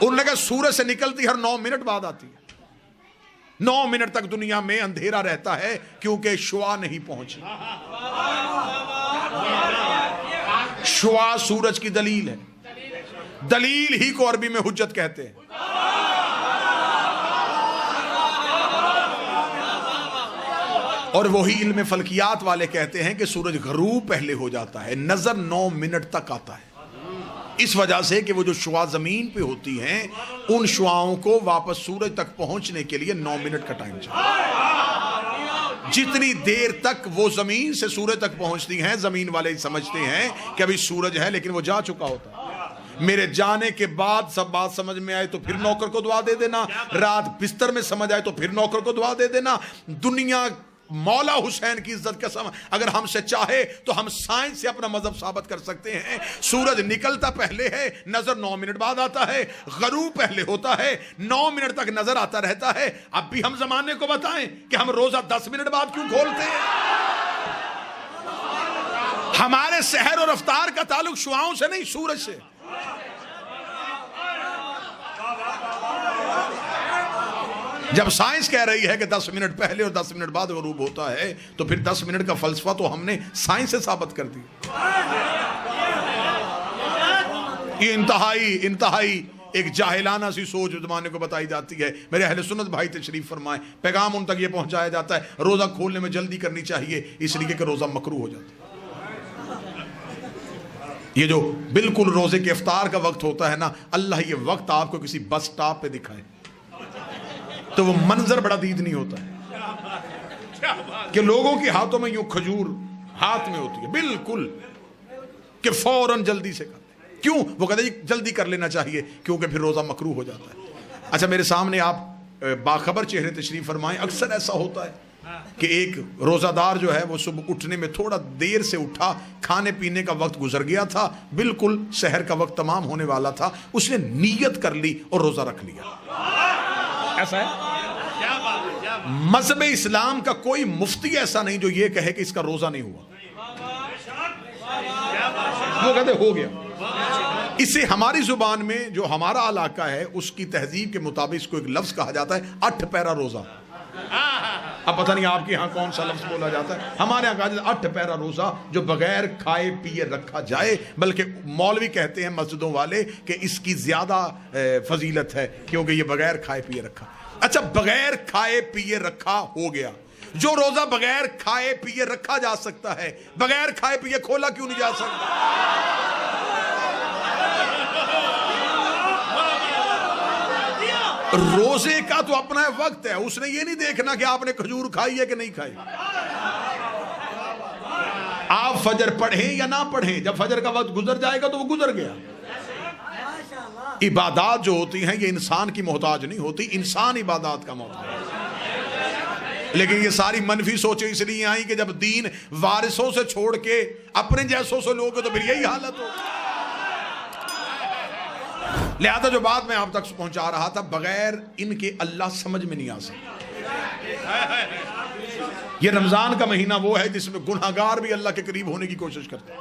उन्होंने कहा सूरज से निकलती हर 9 मिनट बाद आती है। 9 मिनट तक दुनिया में अंधेरा रहता है क्योंकि शुआ नहीं पहुंची। शुआ सूरज की दलील है, दलील ही को अरबी में हुज्जत कहते हैं। और वही इल्म फल्कियात वाले कहते हैं कि सूरज गरूब पहले हो जाता है, नजर 9 मिनट तक आता है। इस वजह से कि वो जो शुआ जमीन पे होती हैं, उन शुआओं को वापस सूरज तक पहुंचने के लिए 9 मिनट का टाइम चाहिए। जितनी देर तक वो जमीन से सूरज तक पहुंचती हैं, जमीन वाले समझते हैं कि अभी सूरज है, लेकिन वो जा चुका होता है। मेरे जाने के बाद सब बात समझ में आए तो फिर नौकर को दुआ दे देना, रात बिस्तर में समझ आए तो फिर नौकर को दुआ दे देना। दुनिया मौला हुसैन की इज्जत कसम, अगर हमसे चाहे तो हम साइंस से अपना मजहब साबित कर सकते हैं। सूरज निकलता पहले है, नजर 9 मिनट बाद आता है। गरूब पहले होता है, 9 मिनट तक नजर आता रहता है। अब भी हम जमाने को बताएं कि हम रोजा 10 मिनट बाद क्यों खोलते हैं? हमारे सहर और अफ्तार का ताल्लुक शुआओं से नहीं, सूरज से। जब साइंस कह रही है कि 10 मिनट पहले और 10 मिनट बाद गरूब होता है, तो फिर 10 मिनट का फलसफा तो हमने साइंस से साबित कर दिया। ये इंतहाई एक जाहिलाना सी सोच जमाने को बताई जाती है। मेरे अहले सुन्नत भाई तशरीफ फरमाए, पैगाम उन तक ये पहुंचाया जाता है रोजा खोलने में जल्दी करनी चाहिए, इसलिए कि रोजा मकरूह हो जाता है। ये जो बिल्कुल रोजे के इफ्तार का वक्त होता है ना, अल्लाह ये वक्त आपको किसी बस स्टॉप पे दिखाए तो वो मंजर बड़ा दीद नहीं होता है कि लोगों के हाथों में यूं खजूर हाथ में होती है बिल्कुल कि फौरन जल्दी से कर। क्यों? वो कहते हैं जल्दी कर लेना चाहिए क्योंकि फिर रोजा मकरूह हो जाता है। अच्छा, मेरे सामने आप बाखबर चेहरे तशरीफ फरमाएं। अक्सर ऐसा होता है कि एक रोजादार जो है वो सुबह उठने में थोड़ा देर से उठा, खाने पीने का वक्त गुजर गया था, बिल्कुल सहर का वक्त तमाम होने वाला था, उसने नीयत कर ली और रोजा रख लिया। ऐसा है। मज़हब इस्लाम का कोई मुफ्ती ऐसा नहीं जो ये कहे कि इसका रोजा नहीं हुआ। वो कहते हो गया। इसे हमारी जुबान में जो हमारा इलाका है उसकी तहजीब के मुताबिक इसको एक लफ्ज कहा जाता है 8 पैरा रोजा। अब पता नहीं आपके यहाँ कौन सा लफ्ज बोला जाता है, हमारे यहाँ कहा जाता है 8 पैरा रोजा जो बगैर खाए पिए रखा जाए। बल्कि मौलवी कहते हैं मस्जिदों वाले कि इसकी ज्यादा फजीलत है क्योंकि ये बगैर खाए पिए रखा। अच्छा, बगैर खाए पिए रखा हो गया। जो रोजा बगैर खाए पिए रखा जा सकता है, बगैर खाए पिए खोला क्यों नहीं जा सकता? रोजे का तो अपना वक्त है, उसने ये नहीं देखना कि आपने खजूर खाई है कि नहीं खाई। आप फजर पढ़ें या ना पढ़ें, जब फजर का वक्त गुजर जाएगा तो वो गुजर गया। इबादत जो होती हैं ये इंसान की मोहताज नहीं होती, इंसान इबादत का मोहताज है। लेकिन ये सारी मनफी सोचें इसलिए आई कि जब दीन वारिसों से छोड़ के अपने जैसों से लोगे तो फिर यही हालत हो। लिहाजा जो बात मैं आप तक पहुंचा रहा था, बगैर इनके अल्लाह समझ में नहीं आ सकता। ये रमजान का महीना वो है जिसमें गुनहगार भी अल्लाह के करीब होने की कोशिश करते हैं।